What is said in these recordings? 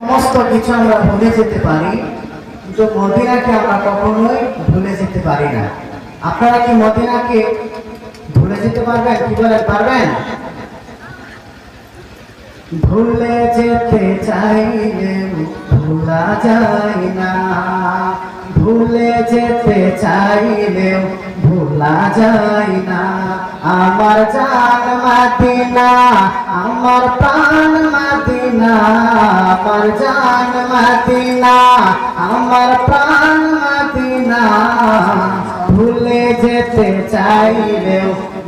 সমস্ত কিছু আমরা ভুলে যেতে পারি, কিন্তু মদিনাকে আমরা কখনোই ভুলে যেতে পারি না। আপনারা কি মদিনাকে ভুলে যেতে পারবেন? কি বলেন, পারবেন? ভুলে যেতে চাইলে ভোলা যায় না, ভুলে যেতে চাইলে ভোলা যায় না। আমার জান মদিনা, আমার প্রাণ মদিনা, আমার জান মদিনা, আমার প্রাণ মদিনা। ভুলে যেতে চাইলে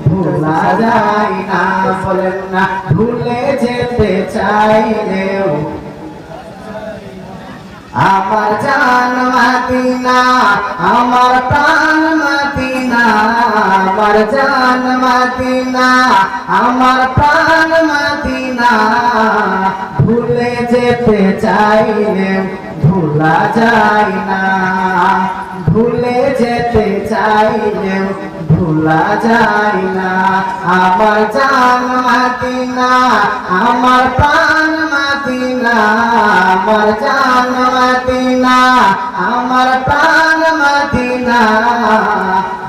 ভোলা যায় না, বলেন না, ভুলে যেতে চাইলেও। আমার জান মদিনা, আমার প্রাণ মদিনা, আমার জান মদিনা, আমার প্রাণ মদিনা। ভুলে যেতে চাইলেও ভোলা যায় না, ভুলে যেতে চাইলেও ভোলা যায় না। আমার জান মদিনা, আমার প্রাণ মদিনা, আমার জান মদিনা, আমার প্রাণ মদিনা।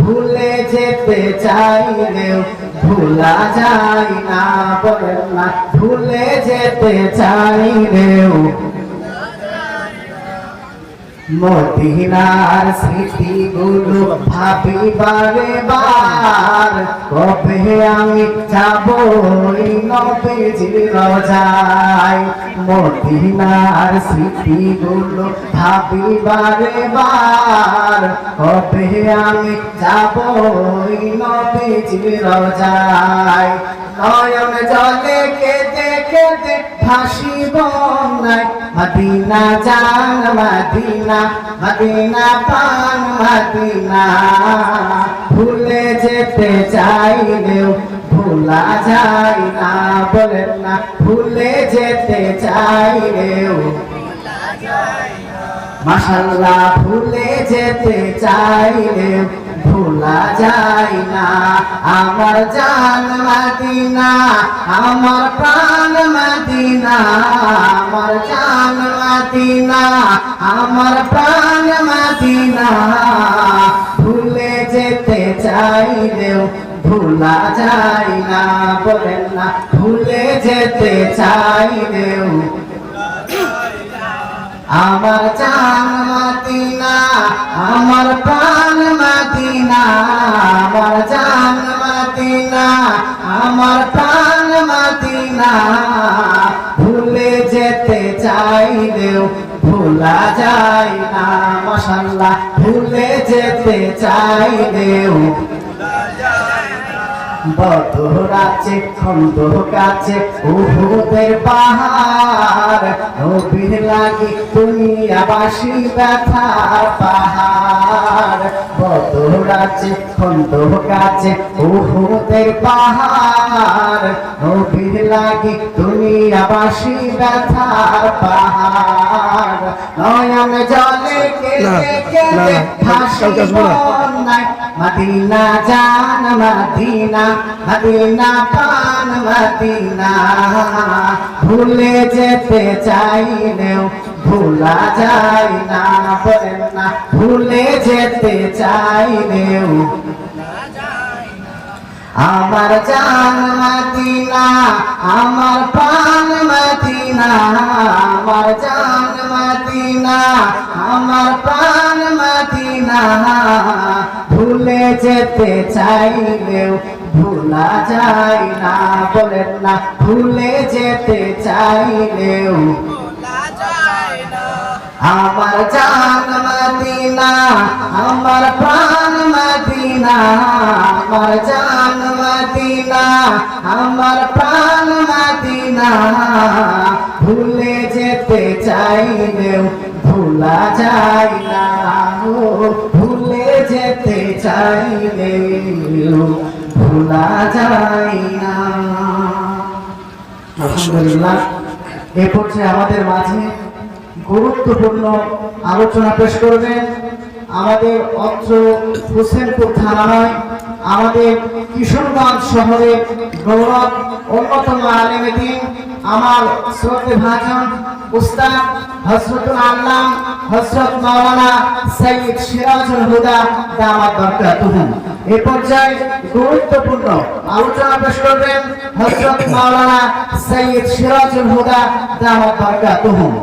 ভুলে যেতে চাইলেও ভোলা যায় না, বলেন না, ভুলে যেতে চাইলেও। মদিনার স্মৃতিগুলো ভাবি বারে বার, কবে আমি যাব এই নবীজির রোজায়। মদিনার স্মৃতিগুলো ভাবি বারে বার, কবে আমি যাব এই নবীজির রোজায়। নয়ন জলে কেঁদে কেঁদে ভাসিব নাই, মদিনা জান মদিনা, মদিনা প্রাণ মদিনা। ভুলে যেতে চাইলেও ভোলা যায় না, বলেন না, ভুলে যেতে চাইলেও। মাশাআল্লাহ, ভুলে যেতে চাইলেও ভোলা যায় না। আমার জান মদিনা, আমার প্রাণ মদিনা, আমার জান মদিনা, আমার প্রাণ মদিনা। ভুলে যেতে চাইলেও ভোলা যায় না, বলেন না, ভুলে যেতে চাইলেও। আমার জান মদিনা, আমার প্রাণ মদিনা, আমার জান মদিনা, আমার প্রাণ মদিনা। ভুলে যেতে চাইলেও ভোলা যায় না, মাশাআল্লাহ, ভুলে যেতে চাইলেও। বদর আছে, খন্দক আছে, উহুদের পাহাড়, নবীর লাগি দুনিয়াবাসী ব্যথার পাহাড়। বদর আছে, খন্দক আছে, উহুদের পাহাড়, নবীর লাগি দুনিয়াবাসী ব্যথার পাহাড়। নয়ন জলে কেঁদে কেঁদে ভাসিব নাই, মদিনা জান মদিনা, মদিনা প্রাণ মদিনা। ভুলে যেতে চাইলেও ভোলা যায় না, বলেন না, ভুলে যেতে চাইলেও। আমার জান মদিনা, আমার প্রাণ মদিনা, আমার জান মদিনা, আমার প্রাণ মদিনা। ভুলে যেতে চাইলেও ভোলা যায় না, বলেন না, ভুলে যেতে চাইলেও। আমার জান মদিনা, আমার প্রাণ মদিনা, আমার জান মদিনা, আমার প্রাণ মদিনা। ভুলে যেতে চাইলেও ভোলা যায় না, ভুলে যেতে চাইলেও ভোলা যায় না। আলহামদুলিল্লাহ, এ পর্যায়ে আমাদের মাঝে গুরুত্বপূর্ণ আলোচনা পেশ করবেন আমাদের অত্র হোসেনপুর থানায়, আমাদের কিশোরগঞ্জ শহরের গৌরব অন্যতম আলেম দ্বীন আমার শ্রদ্ধেয় ভাজন উস্তাদ হযরতুল আল্লাম হযরত মাওলানা সৈয়দ সিরাজুল হুদা দামাত বরকাতুহুম। এই পর্যায়ে গুরুত্বপূর্ণ আলোচনা পেশ করবেন হযরত মাওলানা সৈয়দ সিরাজুল হুদা দামাত বরকাতুহুম।